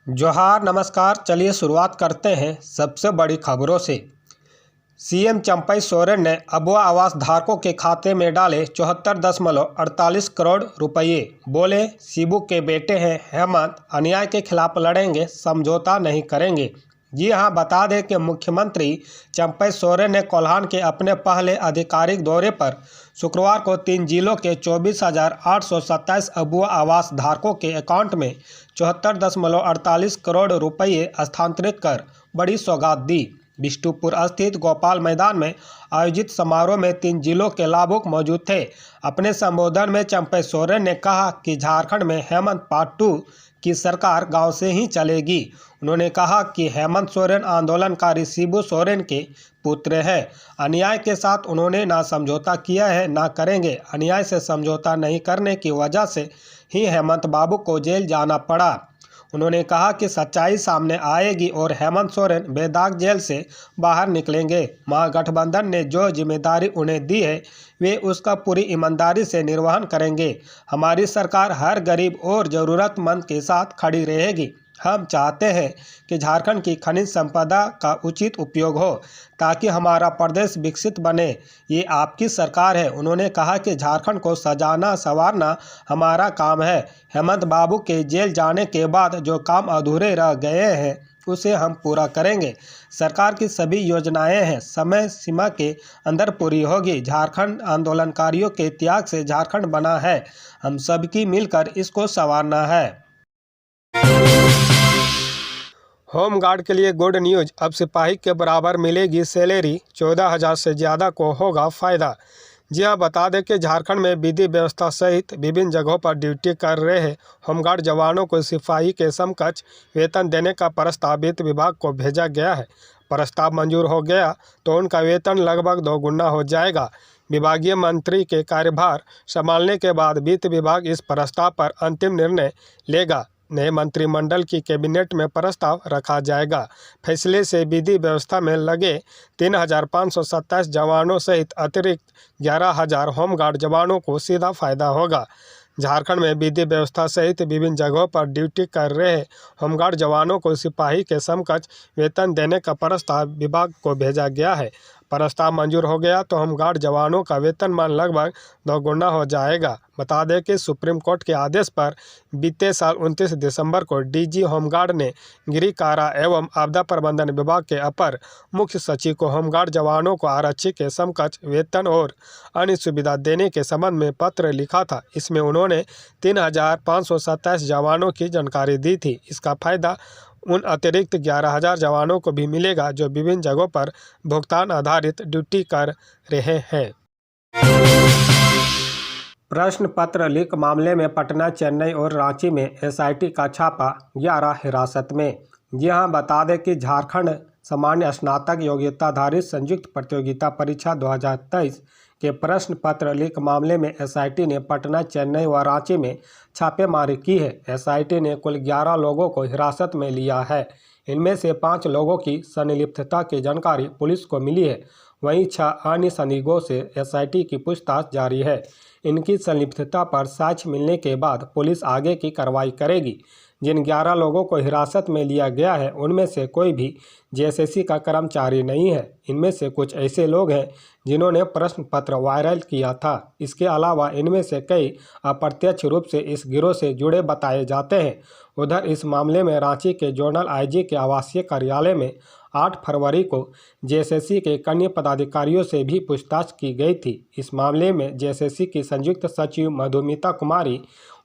जोहार नमस्कार। चलिए शुरुआत करते हैं सबसे बड़ी खबरों से। सीएम चंपई सोरेन ने अबुआ आवास धारकों के खाते में डाले 74.48 करोड़ रुपये। बोले, शिबू के बेटे हैं हेमंत, अन्याय के खिलाफ लड़ेंगे, समझौता नहीं करेंगे। जी हां, बता दें कि मुख्यमंत्री चंपई सोरेन ने कोल्हान के अपने पहले आधिकारिक दौरे पर शुक्रवार को 3 जिलों के 24,827 अबुआ आवास धारकों के अकाउंट में 74.48 करोड़ रुपये हस्तांतरित कर बड़ी सौगात दी। बिष्टुपुर स्थित गोपाल मैदान में आयोजित समारोह में 3 जिलों के लाभुक मौजूद थे। अपने संबोधन में चंपई सोरेन ने कहा कि झारखंड में हेमंत पार्ट 2 की सरकार गांव से ही चलेगी। उन्होंने कहा कि हेमंत सोरेन आंदोलनकारी शिबू सोरेन के पुत्र हैं। अन्याय के साथ उन्होंने ना समझौता किया है, ना करेंगे। अन्याय से समझौता नहीं करने की वजह से ही हेमंत बाबू को जेल जाना पड़ा। उन्होंने कहा कि सच्चाई सामने आएगी और हेमंत सोरेन बेदाग जेल से बाहर निकलेंगे। महागठबंधन ने जो जिम्मेदारी उन्हें दी है, वे उसका पूरी ईमानदारी से निर्वहन करेंगे। हमारी सरकार हर गरीब और ज़रूरतमंद के साथ खड़ी रहेगी। हम चाहते हैं कि झारखंड की खनिज संपदा का उचित उपयोग हो ताकि हमारा प्रदेश विकसित बने। ये आपकी सरकार है। उन्होंने कहा कि झारखंड को सजाना संवारना हमारा काम है। हेमंत बाबू के जेल जाने के बाद जो काम अधूरे रह गए हैं उसे हम पूरा करेंगे। सरकार की सभी योजनाएं हैं, समय सीमा के अंदर पूरी होगी। झारखंड आंदोलनकारियों के त्याग से झारखंड बना है। हम सबकी मिलकर इसको संवारना है। होमगार्ड के लिए गुड न्यूज, अब सिपाही के बराबर मिलेगी सैलरी। 14,000 से ज़्यादा को होगा फ़ायदा। जी हाँ, बता दें कि झारखंड में विधि व्यवस्था सहित विभिन्न जगहों पर ड्यूटी कर रहे होमगार्ड जवानों को सिपाही के समकक्ष वेतन देने का प्रस्ताव वित्त विभाग को भेजा गया है। प्रस्ताव मंजूर हो गया तो उनका वेतन लगभग 2 गुना हो जाएगा। विभागीय मंत्री के कार्यभार संभालने के बाद वित्त विभाग इस प्रस्ताव पर अंतिम निर्णय लेगा। नए मंत्रिमंडल की कैबिनेट में प्रस्ताव रखा जाएगा। फैसले से विधि व्यवस्था में लगे 3,527 जवानों सहित अतिरिक्त 11,000 होमगार्ड जवानों को सीधा फायदा होगा। झारखंड में विधि व्यवस्था सहित विभिन्न जगहों पर ड्यूटी कर रहे होमगार्ड जवानों को सिपाही के समकक्ष वेतन देने का प्रस्ताव विभाग को भेजा गया है। प्रस्ताव मंजूर हो गया तो होमगार्ड जवानों का वेतनमान लगभग 2 गुना हो जाएगा। बता दें कि सुप्रीम कोर्ट के आदेश पर बीते साल 29 दिसंबर को डीजी होमगार्ड ने गृह कारा एवं आपदा प्रबंधन विभाग के अपर मुख्य सचिव को होमगार्ड जवानों को आरक्षी के समकक्ष वेतन और अन्य सुविधा देने के संबंध में पत्र लिखा था। इसमें उन्होंने 3,527 जवानों की जानकारी दी थी। इसका फायदा उन अतिरिक्त 11,000 जवानों को भी मिलेगा जो विभिन्न जगहों पर भुगतान आधारित ड्यूटी कर रहे हैं। प्रश्न पत्र लीक मामले में पटना, चेन्नई और रांची में एसआईटी का छापा, 11 हिरासत में। जी हां, बता दें कि झारखंड सामान्य स्नातक योग्यताधारी संयुक्त प्रतियोगिता परीक्षा 2023 के प्रश्न पत्र लीक मामले में एसआईटी ने पटना, चेन्नई व रांची में छापेमारी की है। एसआईटी ने कुल 11 लोगों को हिरासत में लिया है। इनमें से 5 लोगों की संलिप्तता की जानकारी पुलिस को मिली है। वहीं 6 अन्य संदिग्धों से एसआईटी की पूछताछ जारी है। इनकी संलिप्तता पर साक्ष्य मिलने के बाद पुलिस आगे की कार्रवाई करेगी। जिन 11 लोगों को हिरासत में लिया गया है उनमें से कोई भी जेएसएससी का कर्मचारी नहीं है। इनमें से कुछ ऐसे लोग हैं जिन्होंने प्रश्न पत्र वायरल किया था। इसके अलावा इनमें से कई अप्रत्यक्ष रूप से इस गिरोह से जुड़े बताए जाते हैं। उधर इस मामले में रांची के जोनल आईजी के आवासीय कार्यालय में 8 फरवरी को जेएसएससी के कन्या पदाधिकारियों से भी पूछताछ की गई थी। इस मामले में जेएसएससी की संयुक्त सचिव मधुमिता कुमारी,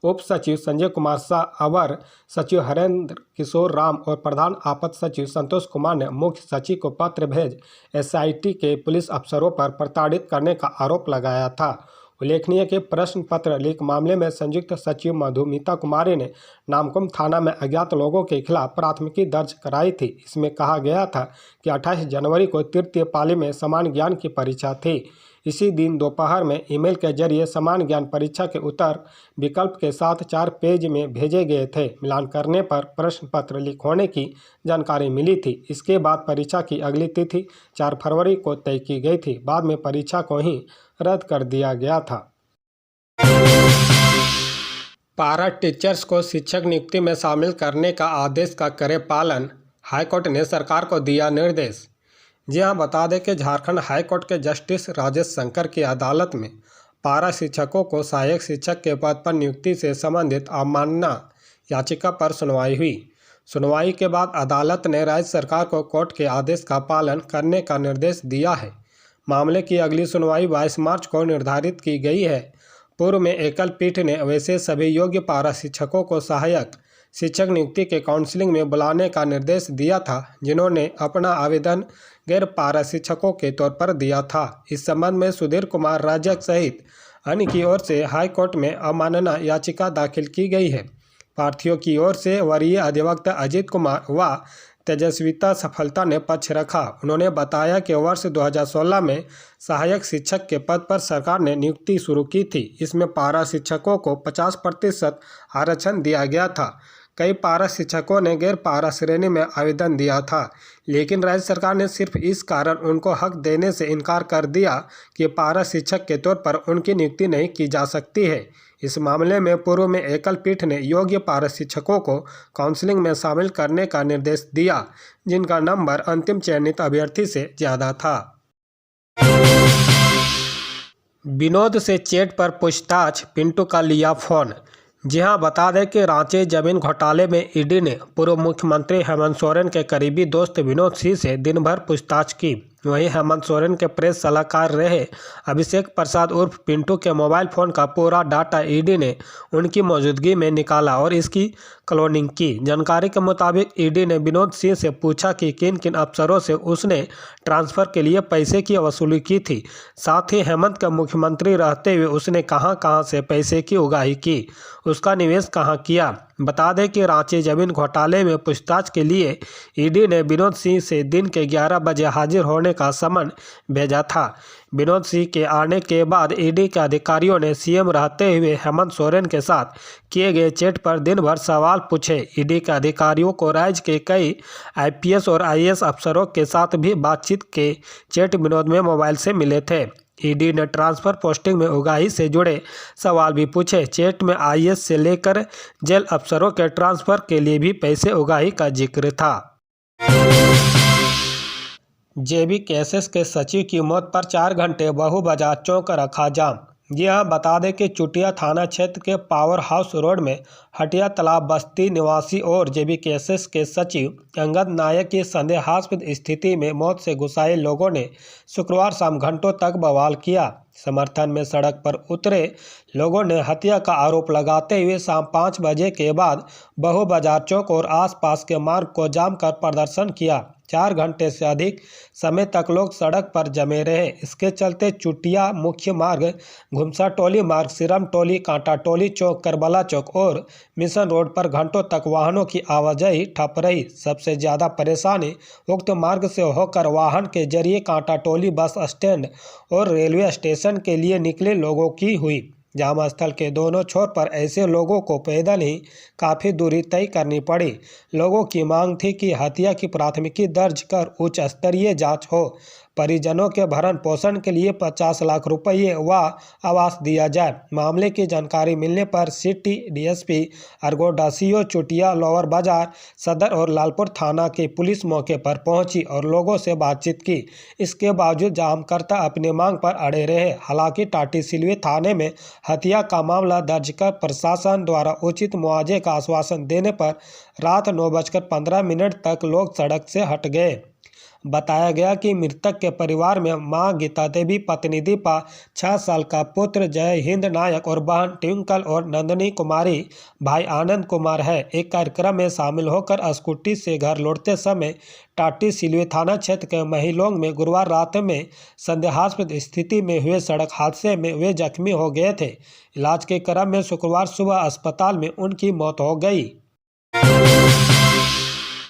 उप सचिव संजय कुमार शाह, अवर सचिव हरेंद्र किशोर राम और प्रधान आपात सचिव संतोष कुमार ने मुख्य सचिव को पत्र भेज एसआईटी के पुलिस अफसरों पर प्रताड़ित करने का आरोप लगाया था। उल्लेखनीय कि प्रश्न पत्र लीक मामले में संयुक्त सचिव मधुमिता कुमारी ने नामकुम थाना में अज्ञात लोगों के खिलाफ प्राथमिकी दर्ज कराई थी। इसमें कहा गया था कि 28 जनवरी को तृतीय पाली में समान ज्ञान की परीक्षा थी। इसी दिन दोपहर में ईमेल के जरिए समान ज्ञान परीक्षा के उत्तर विकल्प के साथ 4 पेज में भेजे गए थे। मिलान करने पर प्रश्न पत्र लीक होने की जानकारी मिली थी। इसके बाद परीक्षा की अगली तिथि 4 फरवरी को तय की गई थी। बाद में परीक्षा को ही रद्द कर दिया गया था। पारा टीचर्स को शिक्षक नियुक्ति में शामिल करने का आदेश का करे पालन, हाईकोर्ट ने सरकार को दिया निर्देश। जी हां, बता दें कि झारखंड हाईकोर्ट के जस्टिस राजेश शंकर की अदालत में पारा शिक्षकों को सहायक शिक्षक के पद पर नियुक्ति से संबंधित अवमानना याचिका पर सुनवाई हुई। सुनवाई के बाद अदालत ने राज्य सरकार को कोर्ट के आदेश का पालन करने का निर्देश दिया है। मामले की अगली सुनवाई 22 मार्च को निर्धारित की गई है। पूर्व में एकल पीठ ने वैसे सभी योग्य पारा शिक्षकों को सहायक शिक्षक नियुक्ति के काउंसलिंग में बुलाने का निर्देश दिया था, जिन्होंने अपना आवेदन गैर पारा शिक्षकों के तौर पर दिया था। इस संबंध में सुधीर कुमार राजक सहित अन्य की ओर से हाईकोर्ट में अवमानना याचिका दाखिल की गई है। प्रार्थियों की ओर से वरीय अधिवक्ता अजीत कुमार व तेजस्विता सफलता ने पक्ष रखा। उन्होंने बताया कि वर्ष 2016 में सहायक शिक्षक के पद पर सरकार ने नियुक्ति शुरू की थी। इसमें पारा शिक्षकों को 50% आरक्षण दिया गया था। कई पारा शिक्षकों ने गैर पारा श्रेणी में आवेदन दिया था, लेकिन राज्य सरकार ने सिर्फ इस कारण उनको हक देने से इनकार कर दिया कि पारा शिक्षक के तौर पर उनकी नियुक्ति नहीं की जा सकती है। इस मामले में पूर्व में एकल पीठ ने योग्य पारा शिक्षकों को काउंसलिंग में शामिल करने का निर्देश दिया, जिनका नंबर अंतिम चयनित अभ्यर्थी से ज़्यादा था। विनोद से चैट पर पूछताछ, पिंटू का लिया फोन। जी हां, बता दें कि रांची जमीन घोटाले में ईडी ने पूर्व मुख्यमंत्री हेमंत सोरेन के करीबी दोस्त विनोद सिंह से दिन भर पूछताछ की। वहीं हेमंत सोरेन के प्रेस सलाहकार रहे अभिषेक प्रसाद उर्फ पिंटू के मोबाइल फ़ोन का पूरा डाटा ईडी ने उनकी मौजूदगी में निकाला और इसकी क्लोनिंग की। जानकारी के मुताबिक ईडी ने विनोद सिंह से पूछा कि किन किन अफसरों से उसने ट्रांसफ़र के लिए पैसे की वसूली की थी। साथ ही हेमंत के मुख्यमंत्री रहते हुए उसने कहां से पैसे की उगाही की, उसका निवेश कहां किया। बता दें कि रांची जमीन घोटाले में पूछताछ के लिए ईडी ने विनोद सिंह से दिन के 11 बजे हाजिर होने का समन भेजा था। विनोद सिंह के आने के बाद ईडी के अधिकारियों ने सीएम रहते हुए हेमंत सोरेन के साथ किए गए चैट पर दिन भर सवाल पूछे। ईडी के अधिकारियों को राज्य के कई आईपीएस और आईएएस अफसरों के साथ भी बातचीत के चैट विनोद में मोबाइल से मिले थे। ईडी ने ट्रांसफ़र पोस्टिंग में उगाही से जुड़े सवाल भी पूछे। चैट में आईएएस से लेकर जेल अफसरों के ट्रांसफ़र के लिए भी पैसे उगाही का जिक्र था। जेबी केसेस के सचिव की मौत पर 4 घंटे बहु बाजार चौक रखा जाम। जी हाँ, बता दें कि चुटिया थाना क्षेत्र के पावर हाउस रोड में हटिया तालाब बस्ती निवासी और जेबी केसेस के सचिव अंगद नायक की संदेहास्पद स्थिति में मौत से गुस्साए लोगों ने शुक्रवार शाम घंटों तक बवाल किया। समर्थन में सड़क पर उतरे लोगों ने हत्या का आरोप लगाते हुए शाम 5 बजे के बाद बहु बाजार चौक और आसपास के मार्ग को जाम कर प्रदर्शन किया। 4 घंटे से अधिक समय तक लोग सड़क पर जमे रहे। इसके चलते चुटिया मुख्य मार्ग, घुमसा टोली मार्ग, सिरम टोली, कांटा टोली चौक, करबला चौक और मिशन रोड पर घंटों तक वाहनों की आवाजाही ठप रही। सबसे ज़्यादा परेशानी उक्त मार्ग से होकर वाहन के जरिए कांटा टोली बस स्टैंड और रेलवे स्टेशन के लिए निकले लोगों की हुई। जाम स्थल के दोनों छोर पर ऐसे लोगों को पैदल ही काफ़ी दूरी तय करनी पड़ी। लोगों की मांग थी कि हत्या की प्राथमिकी दर्ज कर उच्च स्तरीय जांच हो, परिजनों के भरण पोषण के लिए 50 लाख रुपये व आवास दिया जाए। मामले की जानकारी मिलने पर सिटी डीएसपी अर्गोडासियो चुटिया, लोअर बाजार सदर और लालपुर थाना की पुलिस मौके पर पहुंची और लोगों से बातचीत की। इसके बावजूद जामकर्ता अपनी मांग पर अड़े रहे। हालांकि टाटी सिलवे थाने में हत्या का मामला दर्ज कर प्रशासन द्वारा उचित मुआवजे का आश्वासन देने पर रात 9:15 तक लोग सड़क से हट गए। बताया गया कि मृतक के परिवार में मां गीता देवी, पत्नी दीपा, 6 साल का पुत्र जय हिंद नायक और बहन ट्विंकल और नंदनी कुमारी, भाई आनंद कुमार है। एक कार्यक्रम में शामिल होकर स्कूटी से घर लौटते समय टाटी सिलवे थाना क्षेत्र के महिलोंग में गुरुवार रात में संदेहास्पद स्थिति में हुए सड़क हादसे में वे जख्मी हो गए थे। इलाज के क्रम में शुक्रवार सुबह अस्पताल में उनकी मौत हो गई।